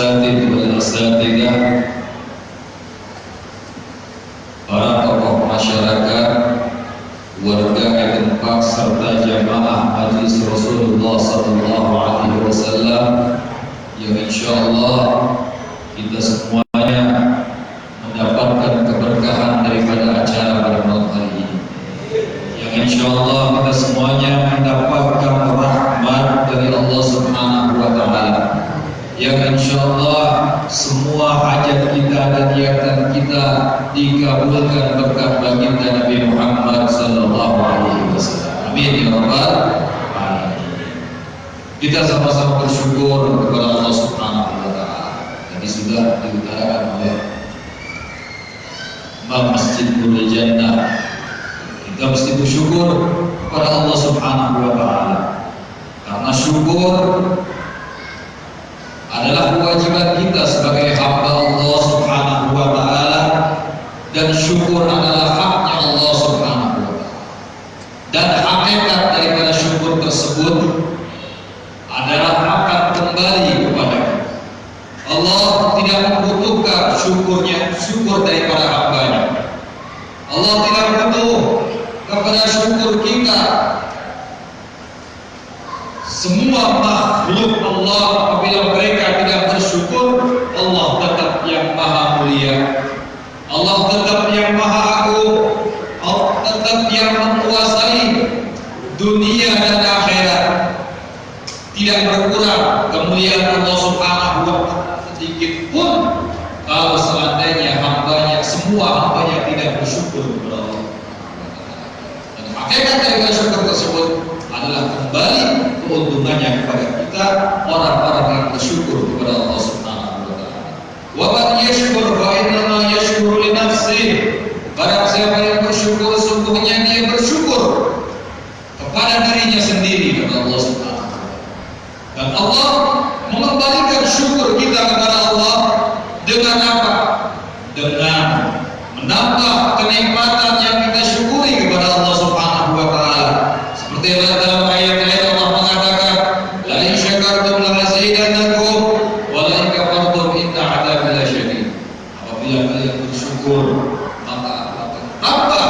asatidz wal asatidzah, para tokoh masyarakat, warga setempat serta jamaah Majelis Rasulullah sallallahu alaihi wasallam yang insyaallah kita semuanya mendapatkan keberkahan daripada acara pada malam hari ini. Yang insyaallah kita semuanya mendapatkan rahmat dari Allah Subhanahu wa taala. Yang insyaallah semua hajat kita dan niatan kita dikabulkan berkat baginda Nabi Muhammad sallallahu alaihi wasallam. Amin ya rabbal alamin. Kita sama-sama bersyukur kepada Allah Subhanahu wa taala. Tadi sudah diutarakan oleh Imam Masjidul Jannah. Kita mesti bersyukur kepada Allah Subhanahu wa taala. Karena syukur adalah kewajiban kita sebagai hamba Allah Subhanahu wa taala, dan syukur adalah haknya Allah Subhanahu wa taala. Dan hakikat daripada syukur tersebut adalah akan kembali kepada Allah. Tidak membutuhkan syukur daripada hambanya. Allah tidak butuh kepada syukur kita. Semua makhluk Allah apabila mereka tidak bersyukur, Allah tetap yang maha mulia, Allah tetap yang maha agung, Allah tetap yang menguasai dunia dan akhirat. Tidak berkurang kemuliaan Allah Subhanahu wa taala sedikit pun kalau seandainya hambanya, semua hambanya tidak bersyukur kepada Allah. Dan hakikat dari syukur tersebut adalah kembali keuntungannya kepada kita, orang-orang yang bersyukur kepada Allah Subhanahu wa taala. Wa man yashkur fa innama yashkuru li nafsihi. Barang siapa yang bersyukur, sungguhnya dia bersyukur kepada dirinya sendiri, kata Allah Subhanahu wa taala. Dan Allah mengembalikan syukur kita kepada Allah dengan apa? Dengan menambah kenikmatan yang kita syukuri kepada Allah Subhanahu wa taala. Seperti dalam ayat lain Allah mengatakan, la in syakartum la azidannakum wa la in kafartum inna 'adzabi lasyadid. Apabila kalian bersyukur, maka akan tambah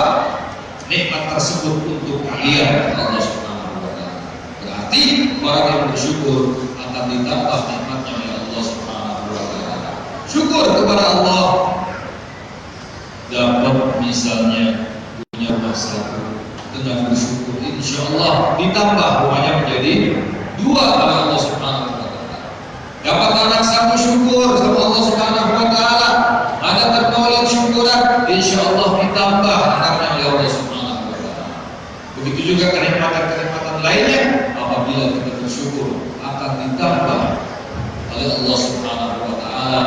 nikmat tersebut untuk kalian, Allah Subhanahu wa taala. Berarti orang yang bersyukur akan ditambah nikmatnya oleh Allah Subhanahu wa taala. Syukur kepada Allah dapat misalnya punya rumah satu, dengan bersyukur insyaallah ditambah rumahnya menjadi dua oleh Allah Subhanahu wa taala. Dapat anak satu, syukur sama Allah Subhanahu wa taala. Ada tertolong syukuran, insyaallah ditambah anaknya oleh Allah Subhanahu wa taala. Begitu juga kenikmatan-kenikmatan lainnya apabila kita bersyukur akan ditambah oleh Allah Subhanahu wa taala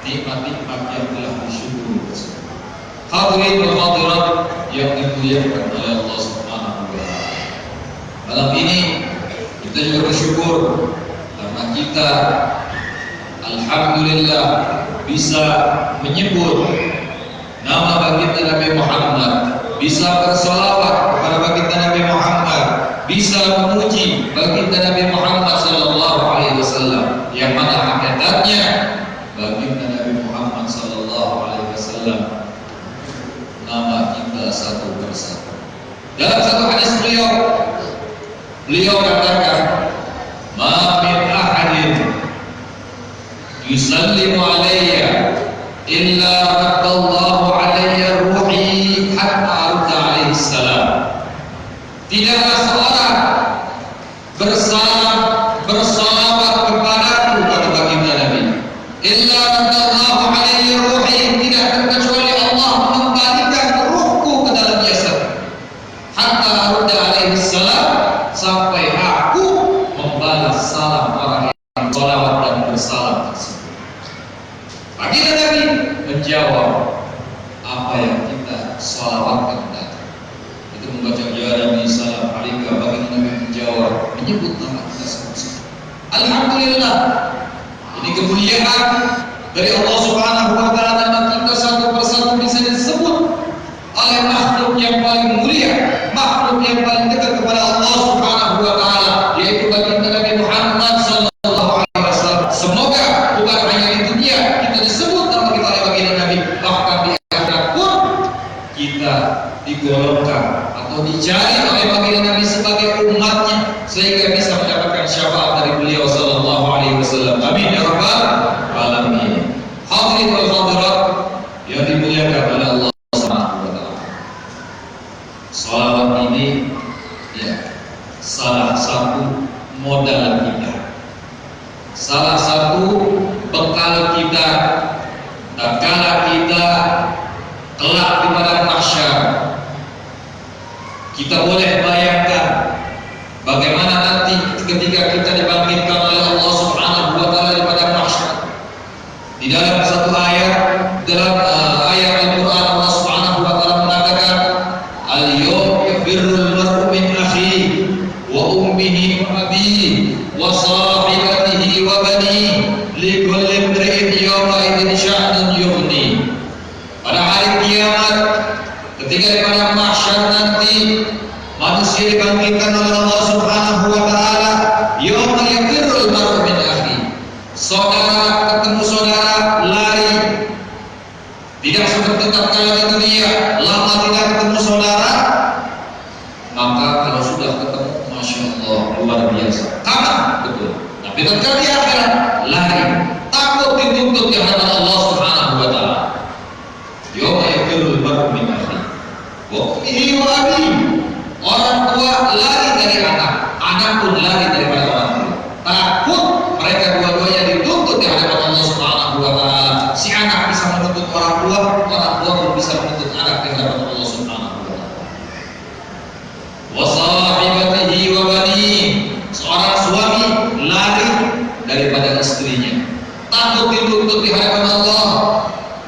nikmat-nikmat yang telah disyukuri tersebut. Hadirin wa hadirat yang dimuliakan oleh Allah Subhanahu wa taala. Malam ini kita juga bersyukur karena kita alhamdulillah bisa menyebut nama baginda Nabi Muhammad, bisa bersolawat kepada baginda Nabi Muhammad, bisa memuji baginda Nabi Muhammad sallallahu alaihi wasallam, yang mana hakikatnya baginda Nabi Muhammad sallallahu alaihi wasallam nama kita satu persatu. Dalam satu hadis beliau katakan, ma min ahadin yusallimu alayya illa raddallahu alayya ruhi hatta arda alaihi salam. Tidaklah seorang bersalawat kepadaku, kata baginda Nabi, illa raddallahu alayya ruhi, tidak terkecuali Allah mengembalikan ruhku ke dalam jasad, hatta arda alaihi salam, sampai aku membalas salam orang yang salawat dan bersalam tersebut. Baginda Nabi menjawab apa yang kita salawatkan tadi. Itu membaca ya Nabi salam alaika, baginda Nabi menjawab, menyebut nama kita semua. Alhamdulillah, ini kemuliaan dari Allah Subhanahu wa taala, dan kita satu persatu bisa disebut oleh makhluk yang paling mulia, makhluk yang paling dekat kepada Allah Subhanahu wa taala, yaitu baginda Nabi Muhammad sallallahu alaihi wasallam. Semoga bukan hanya salah satu modal kita, salah satu bekal kita tatkala kita kelak di padang mahsyar. Kita boleh bayangkan bagaimana nanti ketika kita dibangkitkan oleh Allah Subhanahu wa taala di padang mahsyar. Di dalam satu ayat, dalam ayat Al-Qur'an, Allah Subhanahu wa taala mengatakan, "Al-yawma yafirrul mar'u min akhihi wa ummihi wa abihi wa sahibatihi wa banihi likulli imri'in yawma idzin sya'nun yughni." Pada hari kiamat, ketika di padang mahsyar nanti manusia dibangkitkan oleh Allah Subhanahu wa taala, yauma yafirrul mar'u min akhi. Saudara ketemu saudara lari. Tidak seperti tatkala di dunia, lama tidak ketemu saudara, maka kalau sudah ketemu, masya Allah, luar biasa. Kapan? Betul. Tapi tatkala di akhirat, lari, takut dituntut di hadapan Allah Subhanahu wa taala. Yauma yafirrul mar'u min akhi wa ummihi wa abihi. Orang tua lari dari anak, anak pun lari daripada orang tua. Takut mereka dua-duanya dituntut di hadapan Allah Subhanahu wa taala. Si anak bisa menuntut orang tua pun bisa menuntut anak di hadapan Allah Subhanahu wa taala. Wa sahibatihi wa bani. Seorang suami lari daripada istrinya, takut dituntut di hadapan Allah.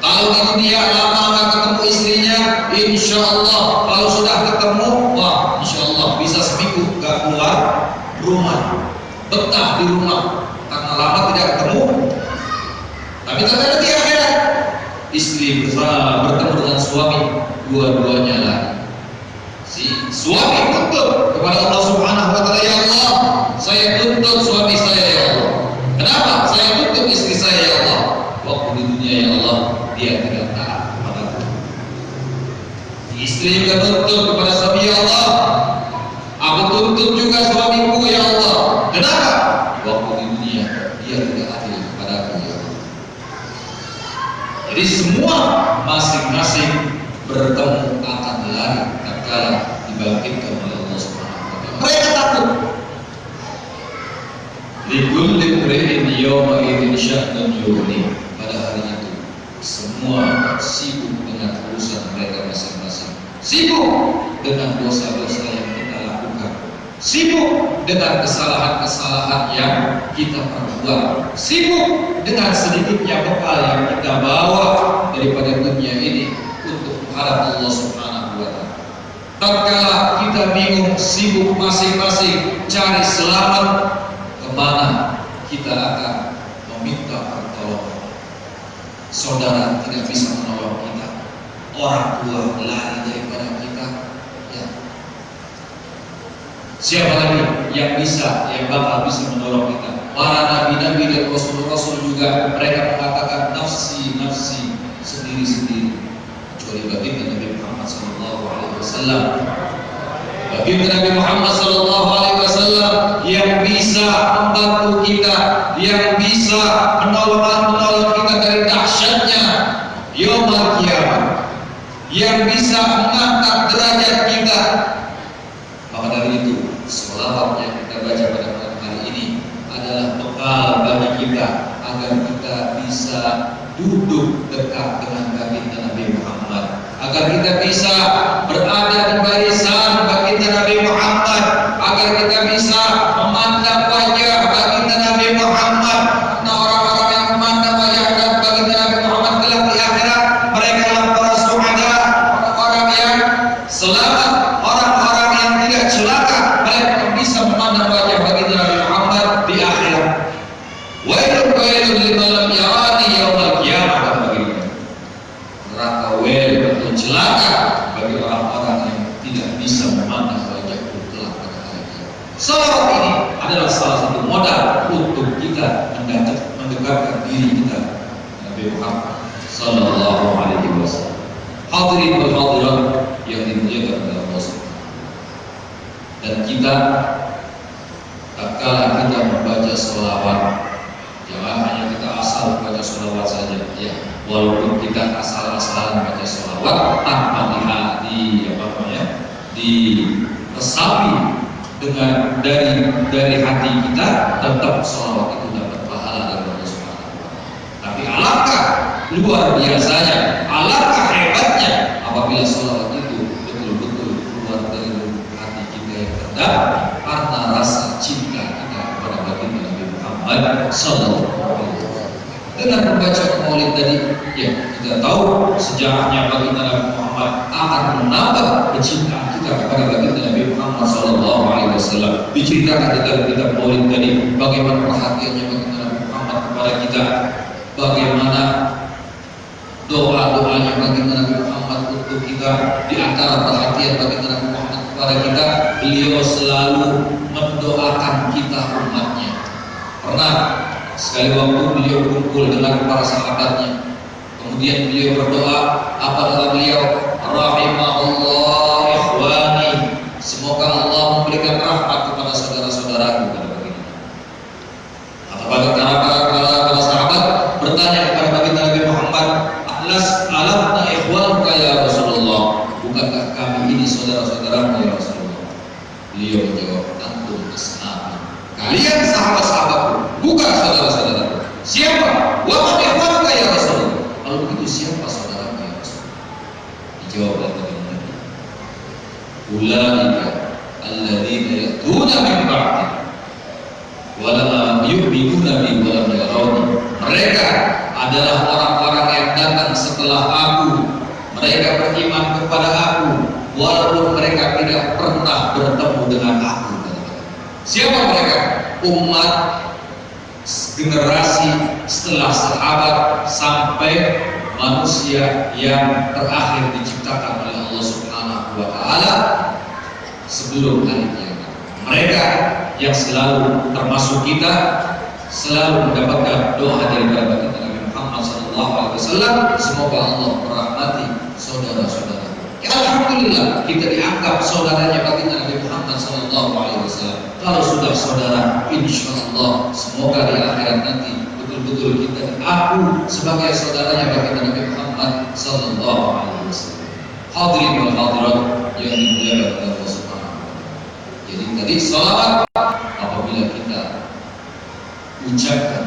Kalau itu dia lama nggak ketemu istrinya, insya Allah kalau sudah ketemu, wah, insya Allah bisa seminggu nggak keluar rumah, betah di rumah karena lama tidak ketemu. Tapi ternyata di akhirat, istri bertemu dengan suami, dua-duanya lari. Si suami tuntut kepada Allah Subhanahu wa taala, ya Allah, saya tuntut suami saya ya Allah. Kenapa? Saya tuntut istri saya ya Allah. Waktu di dunia ya Allah, dia tidak taat kepadaku. Istri juga tuntut kepada suami, ya Allah, aku tuntut juga suamiku ya Allah. Kenapa? Waktu di dunia dia tidak adil kepadaku ya Allah. Jadi semua masing-masing bertemu akan lari tatkala dibangkitkan oleh Allah Subhanahu wa taala. Mereka takut. Likulli imri'in yawma idzin sya'nun yughni. Pada hari itu semua sibuk dengan urusan mereka masing-masing. Sibuk dengan dosa-dosa yang kita lakukan. Sibuk dengan kesalahan-kesalahan yang kita perbuat. Sibuk dengan sedikitnya bekal yang kita bawa daripada dunia ini untuk menghadap Allah Subhanahu wa taala. Tatkala kita bingung, sibuk masing-masing cari selamat, kemana kita akan meminta pertolongan. Saudara tidak bisa menolong kita, orang tua lari daripada kita, ya. Siapa lagi yang bisa, yang bakal bisa menolong kita? Para nabi-nabi dan rasul-rasul juga mereka mengatakan nafsi, nafsi, sendiri-sendiri. Kecuali baginda Nabi Muhammad SAW. Baginda Nabi Muhammad SAW yang bisa membantu kita, yang bisa menolong kita dari dahsyatnya yaumul kiamat, yang bisa mengangkat derajat kita. Maka dari itu, selawat yang kita baca pada malam hari ini adalah bekal bagi kita agar kita bisa duduk dekat dengan baginda Nabi Muhammad, agar kita bisa berada di barisan baginda Nabi Muhammad, agar kita bisa memandang wajah baginda Nabi Muhammad. Karena orang-orang yang memandang wajah baginda Nabi Muhammad kelak di akhirat, mereka adalah para syuhada, orang-orang yang selamat, orang-orang yang tidak celaka. Mereka bisa memandang wajah baginda Nabi Muhammad di akhirat. Wailun liman lam yarani yaumil qiyamah, neraka wail atau celaka bagi orang-orang yang tidak bisa memandang wajahku kelak pada hari kiamat. Salawat ini adalah salah satu modal untuk kita mendekatkan diri kita Nabi Muhammad sallallahu alaihi wasallam. Hadirin wal hadirat yang dimuliakan oleh Allah Subhanahu. Dan kita tatkala kita membaca sholawat, jangan hanya kita asal baca sholawat saja, ya. Walaupun kita asal-asalan baca sholawat tanpa diresapi dengan dari hati kita, tetap sholawat itu dapat pahala dari Allah Subhanahu wa Ta'ala. Tapi alangkah luar biasanya, alangkah hebatnya apabila sholawat itu betul-betul keluar dari lubuk hati kita yang terdalam karena rasa cinta kita kepada baginda Nabi Muhammad Sallallahu Alaihi Wasallam. Dengan membaca maulid tadi, ya kita tahu sejarahnya baginda Nabi Muhammad akan menambah kecintaan kita kepada baginda Nabi Muhammad Sallallahu Alaihi Wasallam. Diceritakan di dalam kitab maulid tadi bagaimana perhatiannya baginda Nabi Muhammad kepada kita, bagaimana doa-doanya baginda Nabi Muhammad untuk kita. Di antara perhatian baginda Nabi Muhammad kepada kita, beliau selalu mendoakan kita umatnya. Pernah sekali waktu beliau kumpul dengan para sahabatnya, kemudian beliau berdoa, apa kata beliau? Rahimahullah ikhwani, semoga Allah memberikan rahmat kepada saudara-saudaraku. Atau para sahabat bertanya kepada baginda Nabi Muhammad, alamna ikhwanuka ya Rasulullah, bukankah kami ini saudara-saudaramu ya Rasulullah? Beliau menjawab, antum ashabi, kalian sahabat-sahabatku, bukan saudara-saudaraku. Siapa? Wa man ikhwanuka ya Rasulullah. Kalau begitu siapa saudaramu ya Rasulullah? Dijawab oleh Nabi, ulaika alladzina yatuna min ba'di wa lam yu'minuna bi wa lam yarawni. Mereka adalah orang-orang yang datang setelah aku. Mereka beriman kepada aku walaupun mereka tidak pernah bertemu dengan aku. Siapa mereka? Umat generasi setelah sahabat sampai manusia yang terakhir diciptakan oleh Allah Subhanahu wa Ta'ala sebelum hari kiamat. Mereka yang selalu termasuk kita selalu mendapatkan doa dari baginda Nabi Muhammad SAW. Semoga Allah merahmati saudara-saudara. Ya, alhamdulillah kita dianggap saudaranya baginda Nabi Muhammad SAW. Kalau sudah saudara, insya Allah semoga di akhirat nanti betul-betul kita diaku sebagai saudaranya baginda Nabi Muhammad SAW. Hadirin wal hadirat yang dimuliakan oleh Allah Subhanahu wa Ta'ala. Jadi tadi salawat apabila kita ucapkan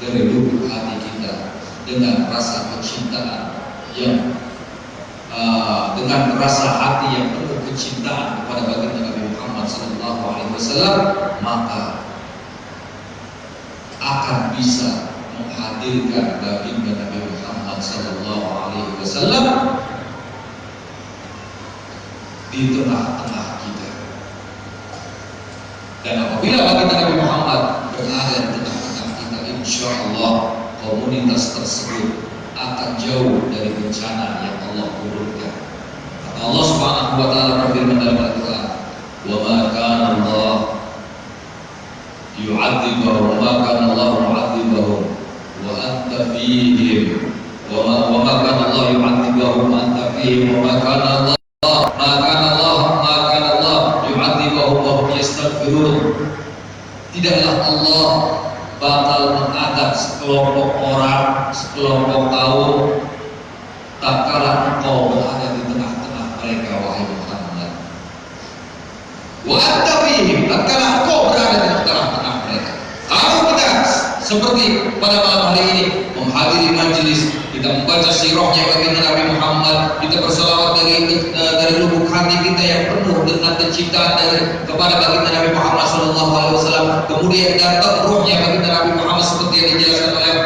dari lubuk hati kita dengan rasa kecintaan yang dengan rasa hati yang penuh kecintaan kepada baginda Nabi Muhammad SAW, maka akan bisa menghadirkan baginda Nabi Muhammad SAW di tengah-tengah kita. Dan apabila baginda Nabi Muhammad berada di tengah-tengah kita, insya Allah komunitas tersebut akan jauh dari bencana yang Allah turunkan. Kata Allah Subhanahu wa Ta'ala berfirman dalam Al-Quran, wa ma kana Allah yu'adzibahum wa ma kana Allah mu'adzibahum wa anta fihim wa ma kana Allah yu'adzibahum wa anta fihim wa ma kana Allah yu'adzibahum wa hum yastaghfirun. Tidaklah Allah bakal mengadab sekelompok orang, sekelompok kaum tatkala engkau berada di tengah-tengah mereka, wahai Muhammad. Wa anta fihim, tatkala engkau berada di tengah-tengah mereka. Kalau kita seperti pada malam hari ini menghadiri majelis, kita membaca sirahnya baginda Nabi Muhammad, kita berselawat dari lubuk hati kita yang penuh dengan kecintaan kepada baginda Nabi Muhammad SAW. Kemudian datang ruhnya baginda Nabi Muhammad seperti yang dijelaskan oleh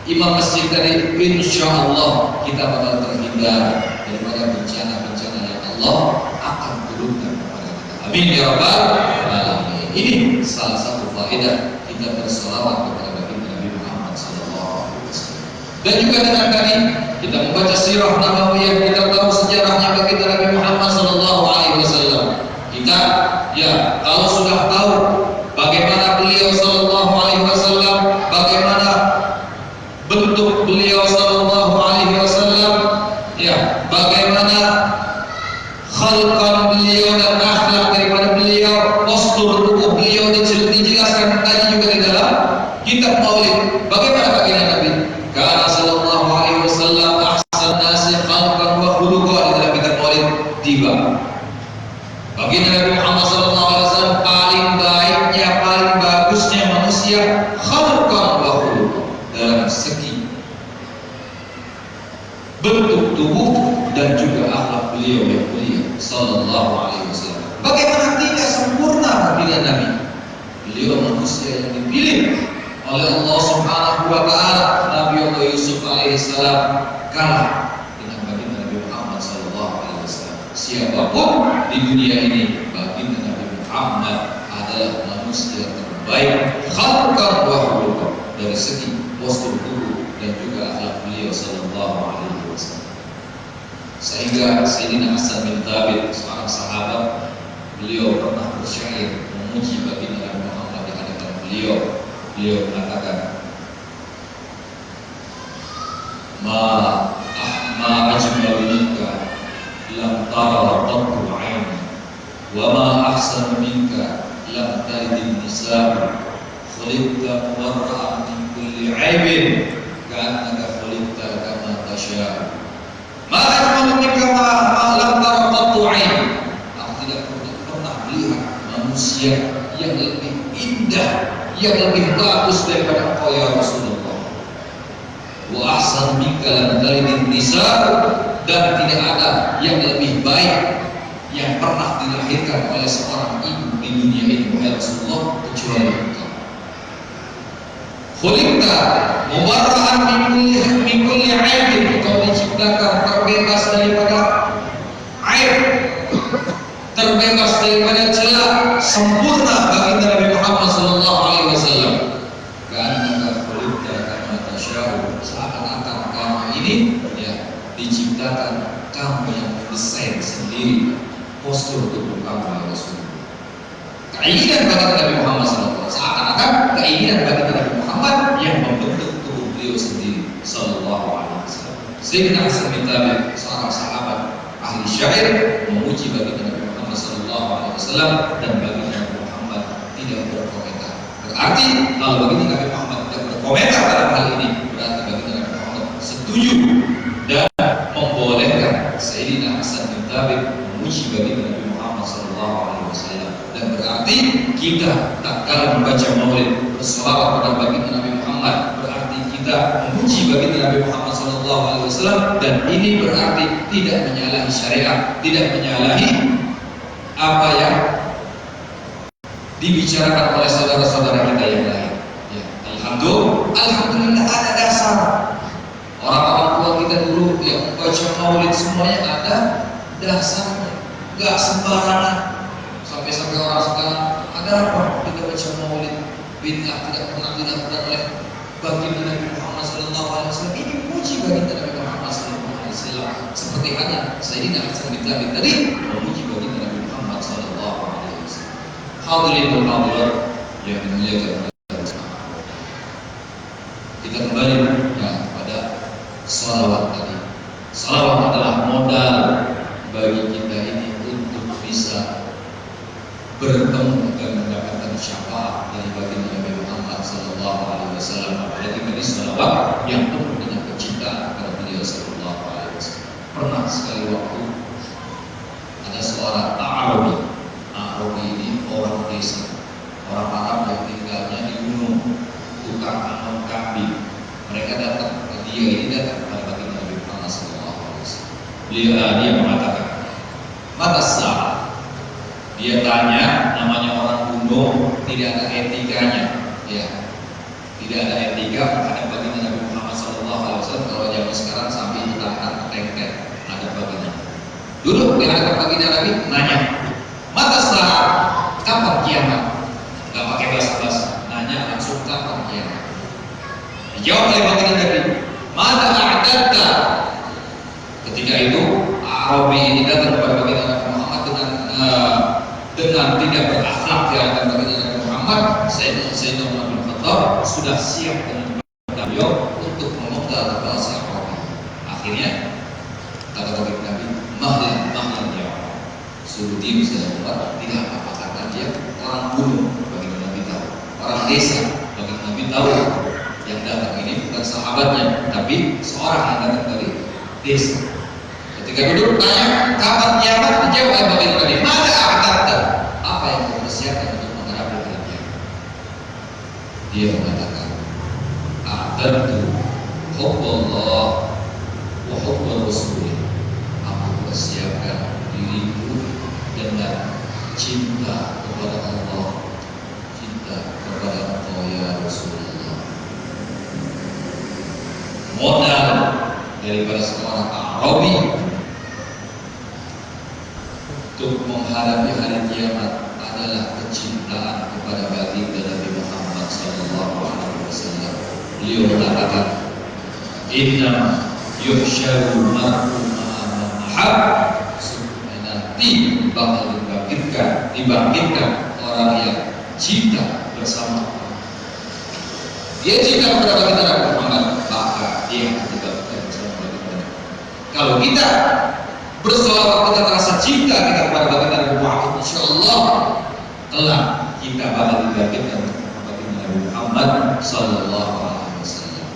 Imam Masjid tadi, insya Allah kita bakal terhindar daripada bencana-bencana yang Allah akan turunkan kepada kita. Amin ya rabbal alamin. Ini salah satu faedah kita berselawat kepada baginda Nabi Muhammad SAW. Dan juga dengan tadi kita membaca sirah nabawiyah, kita tahu sejarahnya baginda Nabi Muhammad SAW. Kita ya kalau sudah tahu bagaimana beliau SAW, bagaimana bentuk beliau SAW, ya bagaimana khalqan beliau dan akhlak daripada beliau, postur tubuh beliau dijelaskan tadi juga di dalam kitab Maulid. Bagaimana baginda Nabi? Karena sallallahu alaihi wasallam ahsan nasi khalqan wa khuluqan di dalam kitab Maulid tiba. Baginda Nabi Muhammad sallallahu alaihi wasallam baiknya, paling bagusnya manusia khalqan wa khuluqan, dalam segi bentuk tubuh dan juga akhlak beliau yang mulia sallallahu alaihi wasallam. Bagaimana tidak sempurna pilihan Nabi? Beliau manusia yang dipilih oleh Allah Subhanahu wa taala. Nabi Allah Yusuf alaihissalam kalah dengan baginda Nabi Muhammad sallallahu alaihi wasallam. Siapapun di dunia ini, baginda Nabi Muhammad adalah manusia terbaik khalqan wa khuluqan, dari segi postur tubuh dan juga akhlak beliau sallallahu alaihi wasallam. Sehingga Sayyidina Hasan bin Thabit, seorang sahabat, beliau pernah bersyair memuji baginda Nabi Muhammad di hadapan beliau. Beliau mengatakan, ma ajmalu minka lam tara qattu 'aini wa ma ahsanu minka lam talid nisab khuliqta mubarra'an min kulli 'aibin ka'annaka khuliqta kama tasha'. Ma ajmalu minka ma lam tara qattu 'aini. Aku tidak pernah melihat manusia yang lebih indah, yang lebih bagus daripada engkau ya Rasulullah. Wa ahsan minka lam talid nisa, dan tidak ada yang lebih baik yang pernah dilahirkan oleh seorang ibu di dunia ini ya Rasulullah kecuali engkau. Khuliqta mubarra'an min kulli 'aibin, engkau diciptakan terbebas daripada aib, terbebas daripada celah, sempurna baginda Nabi Muhammad sallallahu alaihi wasallam. Karena khuliqta kama tasya'u, seakan-akan kamu ini ya diciptakan kamu yang mendesain sendiri postur tubuh kamu ya Rasulullah. Keinginan baginda Nabi Muhammad sallallahu alaihi wasallam, seakan-akan keinginan baginda Nabi Muhammad yang membentuk tubuh beliau sendiri sallallahu alaihi wasallam. Sayyidina Hasan bin Thabit, seorang sahabat ahli syair, memuji baginda Nabi Muhammad sallallahu alaihi wasallam, dan baginda Nabi Muhammad tidak berkomentar. Berarti kalau baginda Nabi Muhammad tidak berkomentar dalam hal ini, berarti baginda Nabi Muhammad setuju dan membolehkan Sayyidina Hasan bin Thabit memuji baginda Nabi Muhammad sallallahu alaihi wasallam. Dan berarti kita tak kalah membaca maulid, berselawat pada baginda Nabi Muhammad, berarti kita memuji baginda Nabi Muhammad sallallahu alaihi wasallam, dan ini berarti tidak menyalahi syariat, tidak menyalahi apa yang dibicarakan oleh saudara-saudara kita yang lain. Ya, alhamdulillah ada dasar. Orang-orang tua kita dulu yang baca maulid semuanya ada dasarnya, nggak sembarangan. Sampai orang sekarang ada apa kita baca maulid bid'ah, tidak pernah dilakukan oleh baginda Nabi Muhammad sallallahu alaihi wasallam. Ini puji baginda Nabi Muhammad sallallahu alaihi wasallam, seperti hanya Sayyidina Hasan bin Thabit tadi memuji baginda Nabi Muhammad sallallahu alaihi wasallam. Hadirin wal hadirat yang dimuliakan oleh Allah. Kita kembali ya pada salawat tadi. Salawat adalah modal bagi kita ini untuk bisa bertemu dan mendapatkan syafaat dari baginda Nabi Muhammad sallallahu alaihi wasallam. Apalagi tadi salawat yang penuh dengan kecintaan kepada beliau sallallahu alaihi wasallam. Pernah sekali waktu ada seorang Arabi. Arabi ini orang desa, orang Arab yang tinggalnya di gunung, tukang anom kambing. Mereka datang, dia ini datang kepada baginda Nabi Muhammad sallallahu alaihi wasallam. Dia mengatakan, "Mata sa'ah?" Dia tanya, namanya orang gunung, tidak ada etikanya, ya, tidak ada etika menghadap baginda Nabi Muhammad SAW. Kalau zaman sekarang sampai kita angkat tengket ada baginda. Dulu di hadapan baginda Nabi nanya, mata saat, kapan kiamat? Gak pakai basa-basa, nanya langsung kapan kiamat. Dijawab oleh baginda Nabi, mada a'dadta. Ketika itu Arabi ini datang kepada baginda Nabi Muhammad dengan tidak berakhlak di hadapan baginda Nabi Muhammad. Sayyidina Umar bin Khattab sudah siap dengan beliau untuk memenggal kepala si Arabi. Akhirnya kata baginda Nabi, mahlan ya Allah, suruh dia bisa keluar, tidak apa-apa karena dia orang gunung. Baginda Nabi tahu, orang desa. Baginda Nabi tahu yang datang ini bukan sahabatnya, tapi seorang yang datang dari desa. Ketika duduk tanya kapan kiamat, dijawab oleh baginda Nabi, mana akan, apa yang kau persiapkan untuk menghadapi hari kiamat? Dia mengatakan, "A'dadtu hubballah wa hubbal rasul." Aku persiapkan diriku dengan cinta kepada Allah, cinta kepada Engkau ya Rasulullah. Modal daripada seorang Arabi untuk menghadapi hari kiamat adalah kecintaan kepada baginda Nabi Muhammad SAW. Beliau mengatakan, "Inna yuhsyaru mar'u ma'a man ahab." Nanti bakal dibangkitkan orang yang cinta bersama Allah. Dia cinta kepada baginda Nabi Muhammad, maka dia akan dibangkitkan bersama baginda. Kalau kita bersolawat, kita terasa cinta kita kepada baginda Nabi Muhammad, insyaallah kelak kita bakal dibangkitkan bersama baginda Nabi Muhammad sallallahu alaihi wasallam.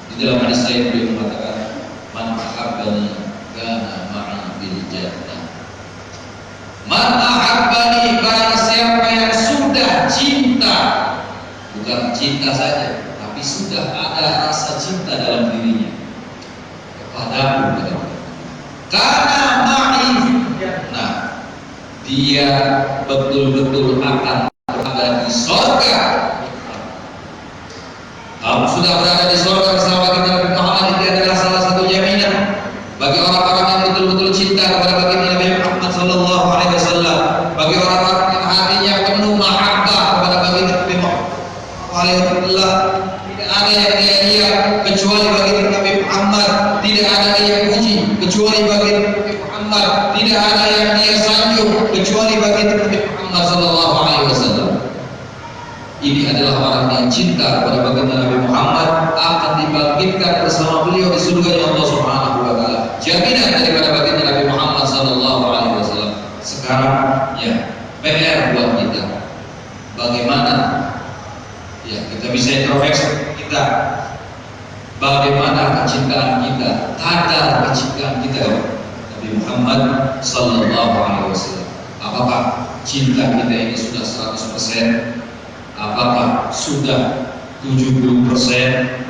Di dalam hadis lain beliau mengatakan, "Man ahabbani kana ma'i bil jannah." Man ahabbani, barang siapa yang sudah cinta, bukan cinta saja, tapi sudah ada rasa cinta dalam dirinya kepadaku, karena ma'i, nah dia betul-betul akan berada di surga. Kamu sudah berada di surga bersama baginda Nabi Muhammad, itu adalah salah satu jaminan bagi orang-orang yang betul-betul cinta kepada baginda Nabi Muhammad sallallahu alaihi wasallam, bagi orang-orang yang hatinya penuh mahabbah kepada baginda Nabi Muhammad alaihi wasallam. Tidak ada yang dia lihat kecuali baginda Nabi Muhammad, tidak ada yang puji kecuali baginda Nabi Muhammad, tidak ada yang dia sanjung kecuali baginda Nabi Muhammad sallallahu alaihi wasallam. Ini adalah orang yang cinta kepada baginda Nabi Muhammad, akan dibangkitkan bersama beliau di surga Allah Subhanahu wa taala. Jaminan daripada baginda Nabi Muhammad sallallahu alaihi wasallam. Sekarang ya, PR buat kita. Bagaimana ya kita bisa introspeksi kita, bagaimana kecintaan kita, kadar kecintaan kita Nabi Muhammad sallallahu alaihi wasallam. Apakah cinta kita ini sudah 100%? Apakah sudah 70%?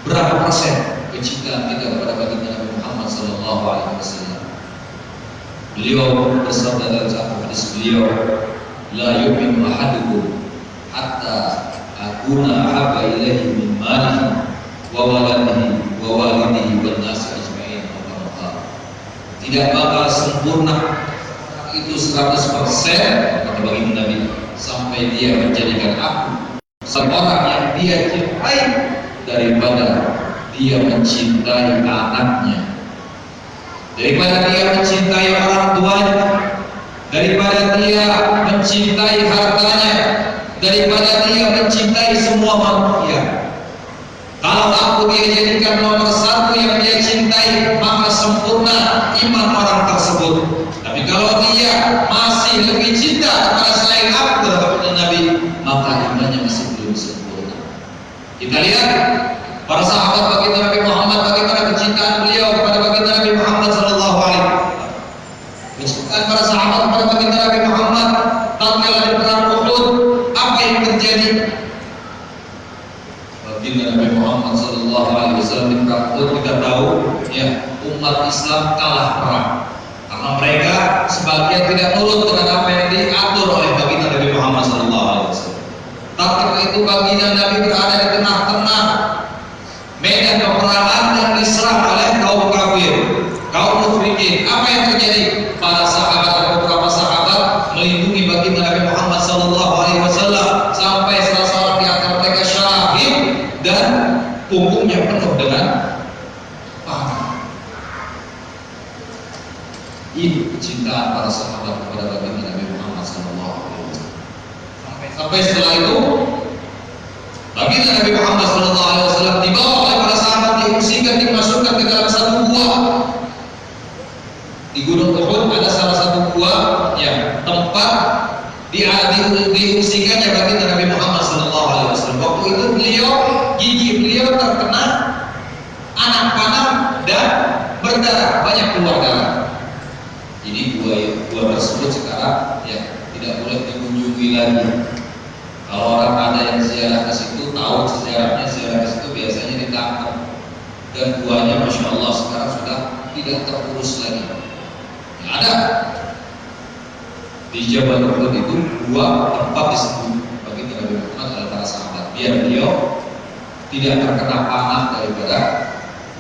Berapa persen kecintaan kita kepada baginda Nabi Muhammad sallallahu alaihi wasallam? Beliau bersabda dalam satu hadis beliau, "La yu'minu ahadukum hatta akuna ahabba ilaihi min malihi wa waladihi wa walidihi wan nasi ajma'in." Tidak bakal sempurna itu 100% kata baginda Nabi, sampai dia menjadikan aku seorang yang dia cintai daripada dia mencintai anaknya, daripada dia mencintai orang tuanya, daripada dia mencintai hartanya, daripada dia mencintai semua manusia. Kalau aku dia jadikan nomor satu yang dia cintai, maka sempurna iman orang tersebut. Tapi kalau dia masih lebih cinta kepada selain aku kepada Nabi, maka imannya masih belum sempurna. Kita lihat para sahabat baginda Nabi Muhammad, bagaimana kecintaan beliau kepada baginda Nabi Muhammad sallallahu alaihi wasallam. Kecintaan para sahabat kepada baginda Nabi Muhammad tatkala di perang Uhud, apa yang terjadi? Baginda Nabi Muhammad sallallahu alaihi wasallam di perang Uhud, kita tahu ya, umat Islam kalah perang karena mereka sebagian tidak nurut dengan apa yang diatur oleh baginda Nabi Muhammad SAW. Tatkala itu baginda Nabi berada di tengah-tengah medan peperangan yang diserang oleh kaum kafir, kaum musyrikin. Apa yang terjadi? Para sahabat dan beberapa sahabat melindungi baginda Nabi Muhammad SAW sampai salah seorang di antara mereka syahid dan punggungnya penuh dengan panah. Ini kecintaan para sahabat kepada baginda Nabi Muhammad SAW. Sampai setelah itu, baginda Nabi Muhammad SAW dibawa oleh para sahabat, diungsikan, dimasukkan ke dalam satu gua. Di Gunung Uhud ada salah satu gua ya, tempat diungsikannya baginda Nabi Muhammad SAW. Waktu itu gigi beliau terkena anak panah dan berdarah, banyak keluar darah. Jadi gua tersebut sekarang ya tidak boleh dikunjungi lagi. Kalau orang ada yang ziarah ke situ, tahu sejarahnya ziarah ke situ biasanya ditangkap dan buahnya masya Allah sekarang sudah tidak terurus lagi. Nggak ada. Di Jabal Uhud itu dua tempat disebut bagi Nabi Muhammad adalah para sahabat, biar beliau tidak terkena panah daripada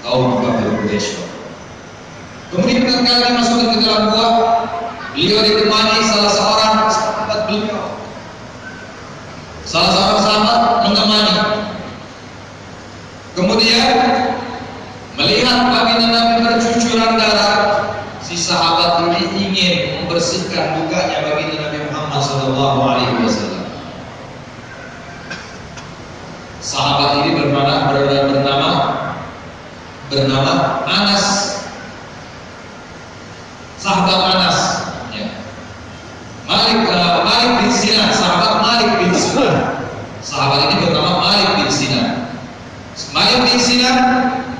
kaum kafir Quraisy. Kemudian ketika masuk ke dalam gua, beliau ditemani salah seorang sahabat beliau. Salah seorang sahabat menemani. Kemudian melihat baginda Nabi bercucuran darah, si sahabat ini ingin membersihkan lukanya baginda Nabi Muhammad SAW. Sahabat ini bernama Anas. Sahabat Anas, ya. Malik bin Sinan, sahabat Malik bin Sinan. Sahabat ini bernama Malik bin Sinan. Malik bin Sinan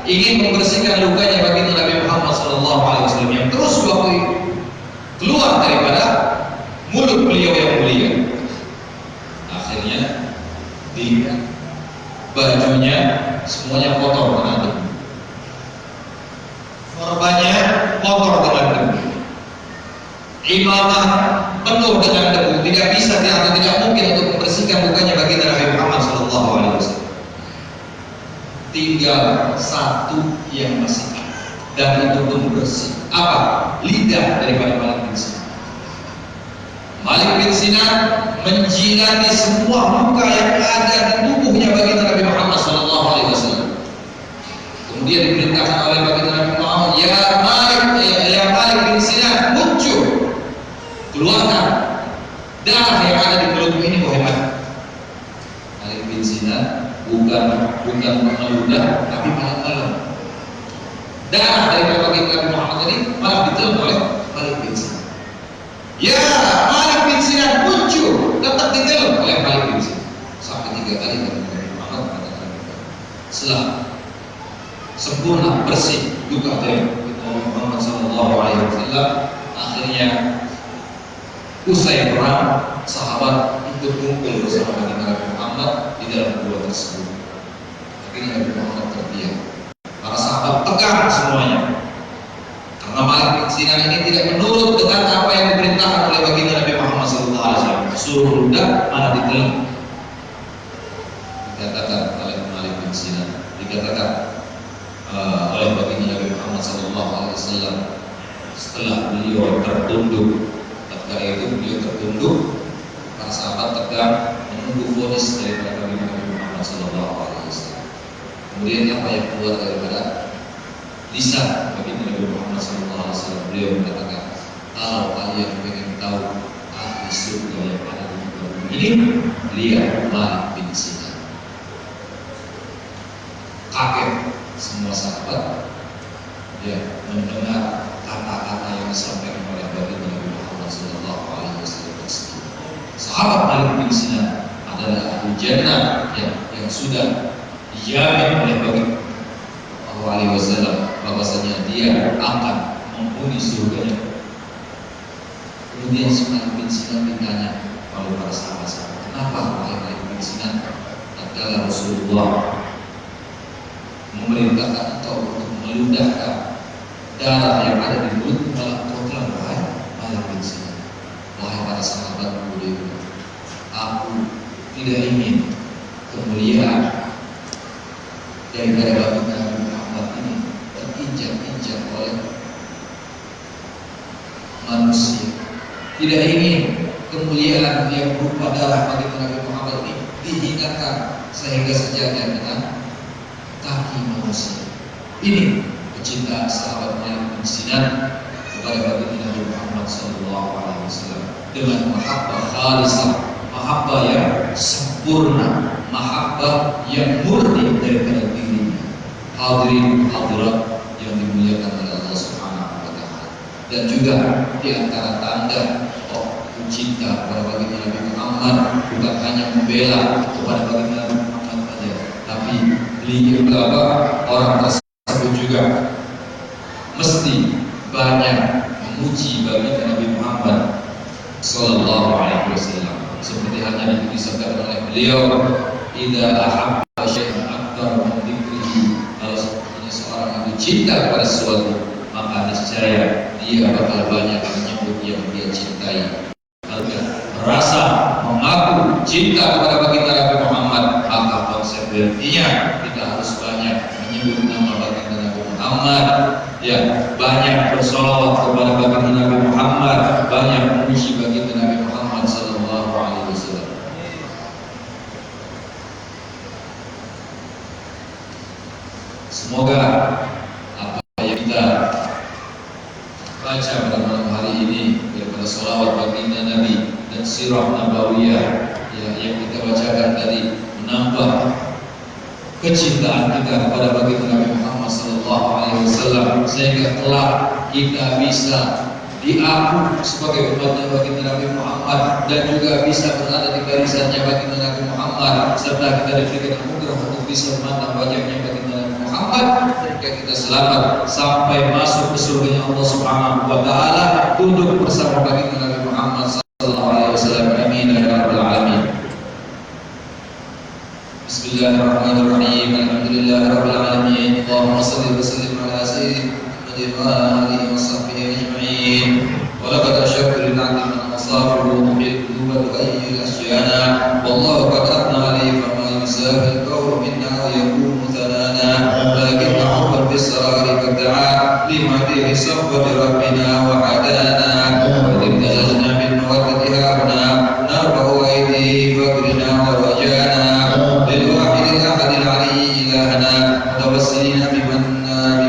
ingin membersihkan lukanya baginda Nabi Muhammad SAW yang terus waktu keluar daripada mulut beliau yang mulia. Akhirnya di bajunya semuanya kotor dengan debu. Korbannya kotor dengan debu. Imamah penuh dengan debu. Tidak bisa atau tidak mungkin untuk membersihkan lukanya baginda Nabi Muhammad SAW. Tinggal satu yang masih ada dan itu pun bersih. Apa? Lidah daripada Malik bin Sinan. Malik bin Sinan menjilati semua luka yang ada di tubuhnya baginda Nabi Muhammad SAW. Kemudian diperintahkan oleh baginda Nabi Muhammad, ya Malik bin Sinan, muncul, keluarkan darah yang ada di mulutmu ini, wahai Malik. Malik bin Sinan bukan meludah, tapi malah telan. Darah dari baginda Nabi Muhammad ini malah ditelan oleh Malik bin Sinan. Ya Malik bin Sinan, muncul, tetap ditelan oleh Malik bin Sinan. Sampai 3 kali Nabi Muhammad mengatakan, setelah sempurna bersih luka dari Nabi Muhammad SAW, akhirnya usai perang, sahabat ikut kumpul bersama dengan Nabi Muhammad di dalam gua tersebut. Akhirnya Nabi Muhammad terdiam. Para sahabat tegar semuanya, karena Malik bin Sinan ini tidak menurut dengan apa yang diperintahkan oleh baginda Nabi Muhammad SAW. Suruh ludah malah ditelan. Dikatakan oleh Malik bin Sinan, oleh baginda Nabi Muhammad SAW setelah beliau tertunduk. Ketika itu beliau tertunduk, para sahabat tegar menunggu vonis daripada baginda Nabi Muhammad SAW. Kemudian apa yang keluar daripada lisan baginda Nabi Muhammad SAW, beliau mengatakan, kalau kalian ingin tahu arti surga yang ada di muka bumi ini, lihat Malik bin Sinan. Kaget semua sahabat ya mendengar kata-kata yang disampaikan oleh baginda Nabi Muhammad SAW. Sahabat Malik bin Sinan adalah ahli jannah yang sudah dijamin oleh baginda SAW bahwasanya dia akan menghuni surganya. Kemudian Malik bin Sinan ditanya oleh para sahabat, kenapa wahai Malik bin Sinan? Adalah Rasulullah memerintahkan engkau untuk meludahkan darah yang ada di mulut, malah kau telah wahai Malik bin Sinan. Wahai para sahabat mulia, aku tidak ingin kemuliaan daripada baginda Nabi Muhammad ini terinjak-injak oleh manusia. Tidak ingin kemuliaan yang berupa darah baginda Nabi Muhammad ini dihinakan sehingga sejajar dengan kaki manusia. Ini kecintaan sahabat Malik bin Sinan kepada baginda Nabi Muhammad SAW dengan mahabbah khalisah, mahabbah yang sempurna, mahabbah yang murni daripada dirinya. Hadirin hadirat yang dimuliakan oleh Allah Subhanahu wa taala. Dan juga di antara tanda cinta kepada baginda Nabi Muhammad bukan hanya membela kepada baginda Nabi Muhammad saja, tapi beliau orang tersebut juga mesti banyak memuji baginda Nabi Muhammad SAW, seperti halnya disebutkan oleh beliau, "Idza ahabba syai'an aktsara min dzikrihi." Kalau seorang itu cinta kepada sesuatu, maka niscaya dia bakal banyak menyebut yang dia cintai. Kalau dia merasa mengaku cinta kepada baginda Nabi Muhammad, maka konsekuensinya kita harus banyak menyebut nama baginda Nabi Muhammad, ya, banyak bersolawat kepada baginda Nabi Muhammad, banyak memuji baginda Nabi Muhammad sallallahu alaihi wasallam. Semoga apa yang kita baca pada malam hari ini daripada solawat baginda Nabi dan sirah nabawiyah yang kita bacakan tadi menambah kecintaan kita kepada baginda Nabi Muhammad sallallahu alaihi wasallam, sehingga kelak kita bisa diaku sebagai umatnya baginda Nabi Muhammad dan juga bisa berada di barisannya baginda Nabi Muhammad, serta kita diberikan anugerah untuk bisa memandang wajahnya baginda Nabi Muhammad sehingga kita selamat sampai masuk ke surga Allah Subhanahu wa taala, duduk bersama baginda Nabi Muhammad sallallahu alaihi wasallam. Amin ya rabbal alamin. Bismillahirrahmanirrahim. Alhamdulillahirabbil alamin. Allahumma shalli wa sallim ala sayyidina Muhammadin wa alihi wa sahbihi ajma'in. Wa laqad ashhadu an la ilaha illa Allah bil qulubi wa ayyil asyana. Wallahu qad athna alayhi fa ma yusafi al-qawlu minna wa yakunu thanana. Lakin hubbul bisrari qad da'a li madhihi safwati rabbina wa hadana. Wa imtazajna bil mawaddati haruna narfa'u aydihi fakrina wa rajana. للواحد الأحد العلي إلهنا متوسلين بمن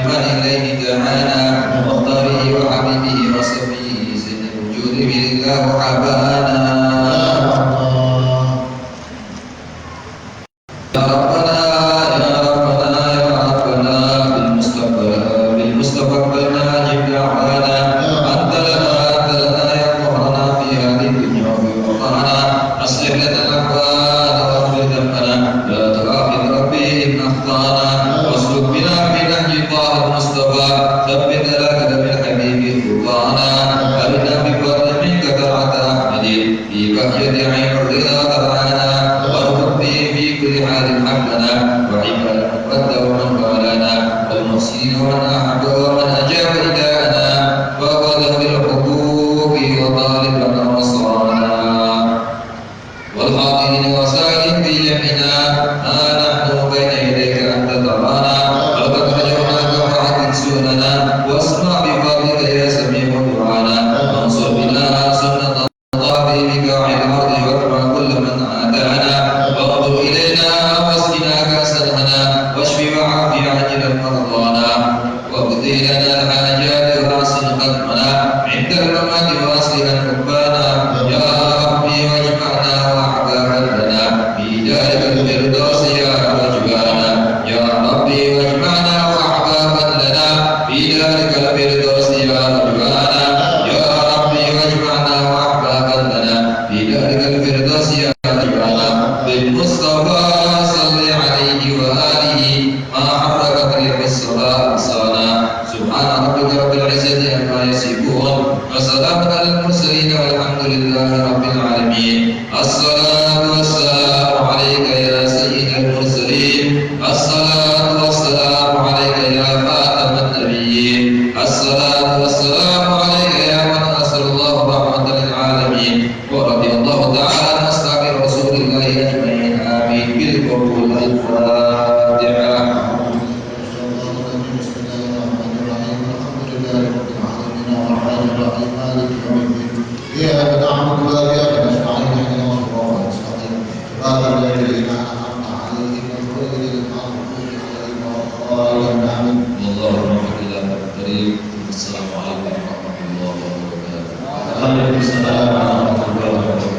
إليه دعانا واختاره وحبيبه وصفيه سيد الوجود بالله حبانا. يا ربنا يا ربنا يا ربنا بالمصطفى قبلنا جب دعوانا. أنت لنا يا ظهرنا في هذه الدنيا وفي وطننا. أصلح لنا الأحوال واغفر ذنبنا. لا تؤاخذ ربي إن أخطأنا. واسلك بنا في نهج طه المصطفى. ثبت على قدم الحبيب خطانا. أرنا بفضل منك طاعة أحمد في بهجة عين الرضا ترعانا. وارزق به في كل حال حملنا. وعباد المفرد ومن والانا والمحسنين ومن أحب ومن أجاب إلهنا وأخذ بالحقوق وطالب لنا وصانا. والحاضرين وسائل في يمنا ما نحن بين يديك أنت ترانا. ولقد رجعناك فحكم سؤلنا واسمع بفضلك يا سميع دعانا. وانصر بنا سنة الله بك وعلى الأرض وارفع كل من عادانا. وانظر إلينا واسقنا كأس الهنا. واشف وعافي عاجلا مرضانا. واقضي لنا الحاجات واحسن ختمنا. عند الممات واصلها حبانا. يا ربي واجمعنا وأحبابا لنا في دارك الفردوس يا رجبانا. يا ربي واجمعنا وأحبابا لنا في دارك الفردوس يا رجبانا. يا ربي واجمعنا وأحبابا لنا في دارك الفردوس يا رجبانا. بالمصطفى صل عليه وآله ما حركت ريح الصلاة أنصانا. سبحان ربك رب العزة عما يصفون وسلام على المرسلين والحمد لله رب العالمين. الصلاة والسلام عليك يا سيد المرسلين. الصلاة والسلام عليك يا خاتم النبيين. الصلاة والسلام عليك يا من أرسل الله رحمة للعالمين. ورضي الله تعالى عن أصحاب رسول الله أجمعين. آمين بالقبول. الفاتحة. إياك نعبد وإياك نستعين اهدنا الصراط المستقيم صراط الذين أنعمت عليهم غير المغضوب عليهم ولا الضالين آمين. والله الموفق إلى الطريق. السلام عليكم ورحمة الله وبركاته. وعليكم السلام ورحمة الله وبركاته.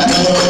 Thank you.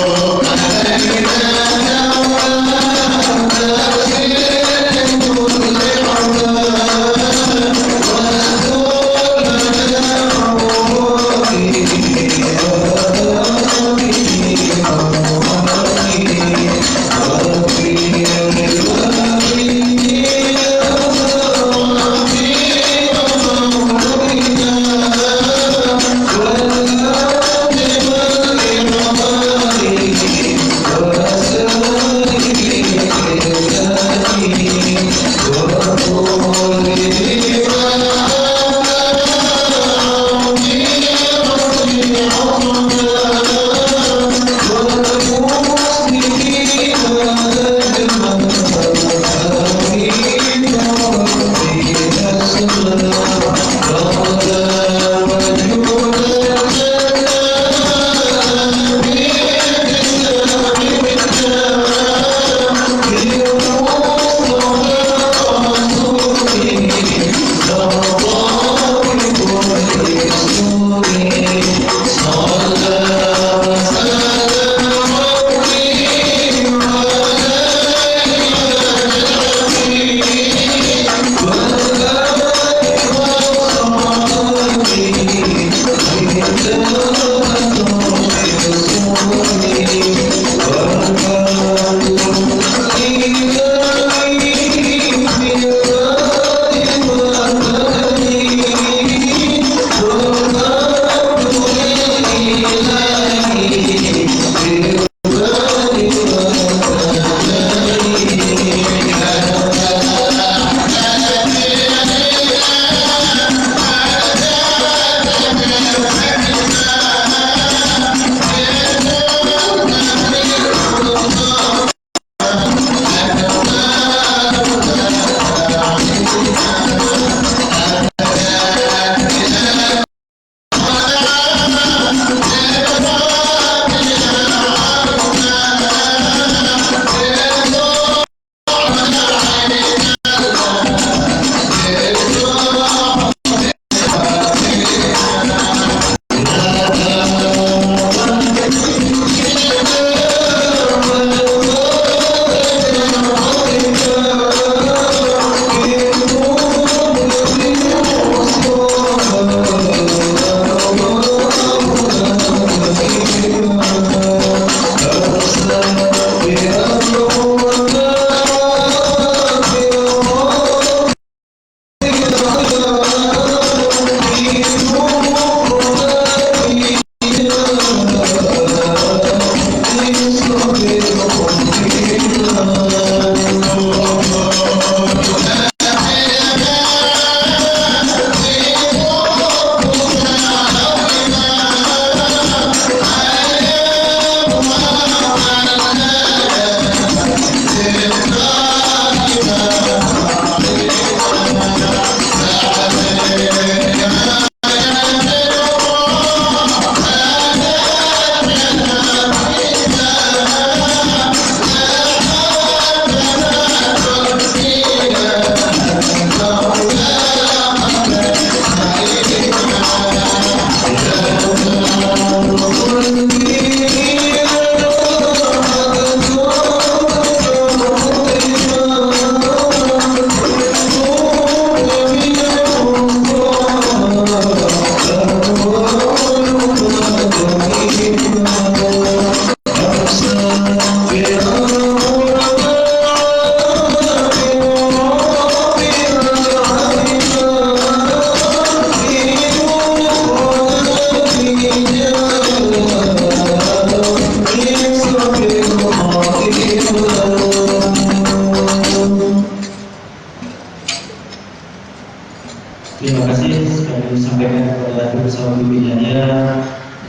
Terima kasih sekali disampaikan kepada Ibu Saudari Bidanya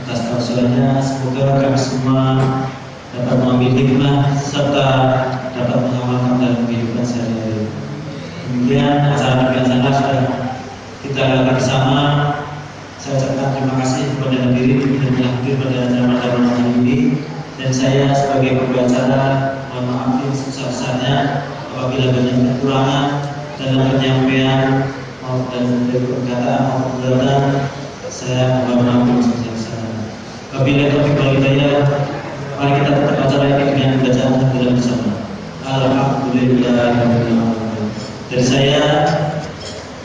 atas tausiahnya. Semoga kami semua dapat mengambil hikmah serta dapat mengamalkan dalam kehidupan sehari-hari. Kemudian acara pembicaraan sudah kita lakukan bersama. Saya ucapkan terima kasih kepada hadirin yang telah hadir pada acara malam hari ini. Dan saya sebagai pembicara mohon maaf yang sebesar-besarnya apabila banyak kekurangan dalam penyampaian dan dari perkataan maupun perbuatan. Saya mohon maaf yang sebesar-besarnya. Apabila topik hidayah, mari kita tetap acara ini dengan bacaan dalam bersama. Alhamdulillahirobbilalamin. Dari saya,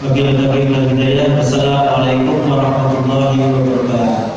apabila topik hidayah, wassalamualaikum warahmatullahi wabarakatuh.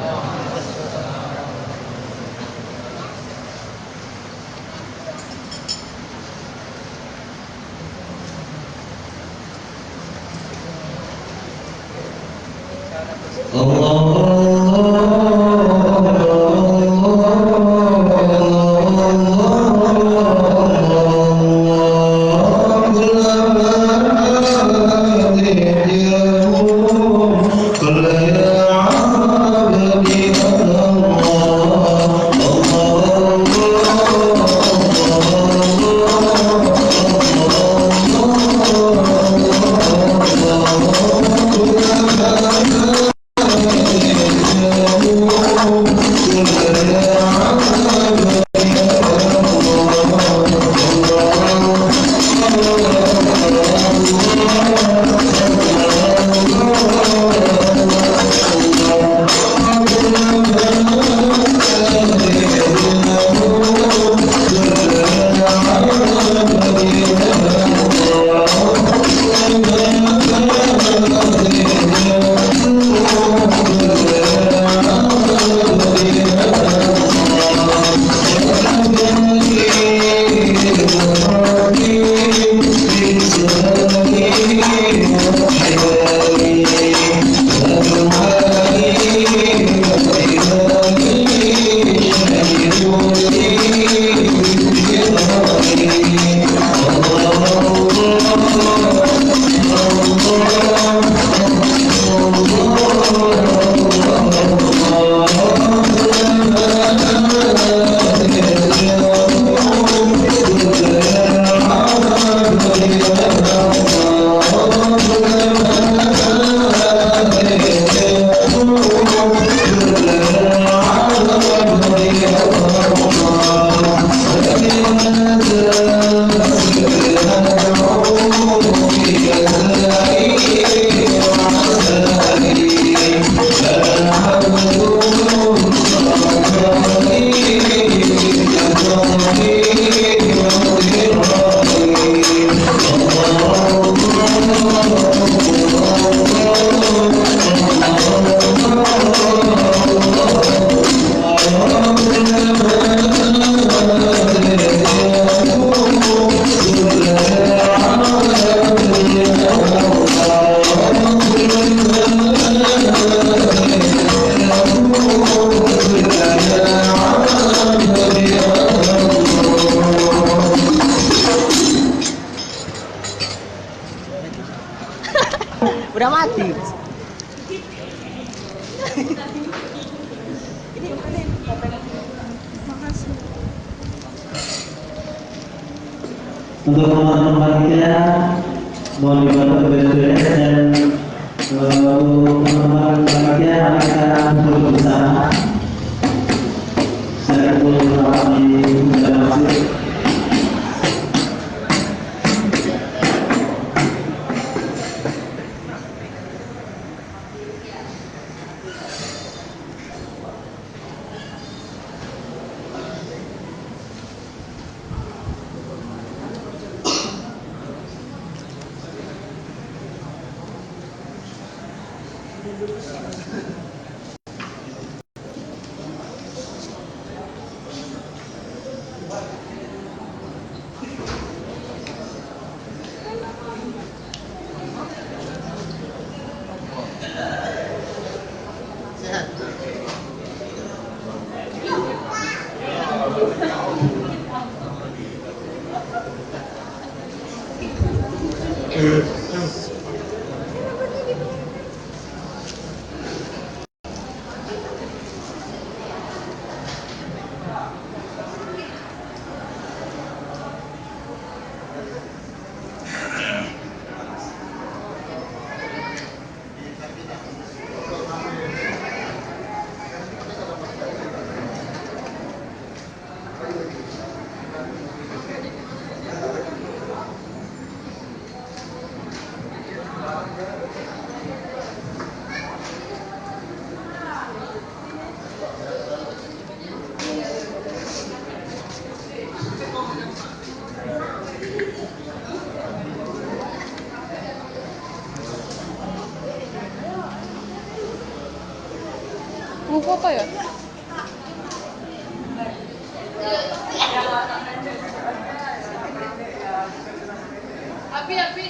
Untuk teman-teman panitia mohon dibantu beres-beres dan untuk teman-teman panitia mari kita kumpul bersama. Saya kumpul bersama di dalam masjid. Buku apa ya? Api.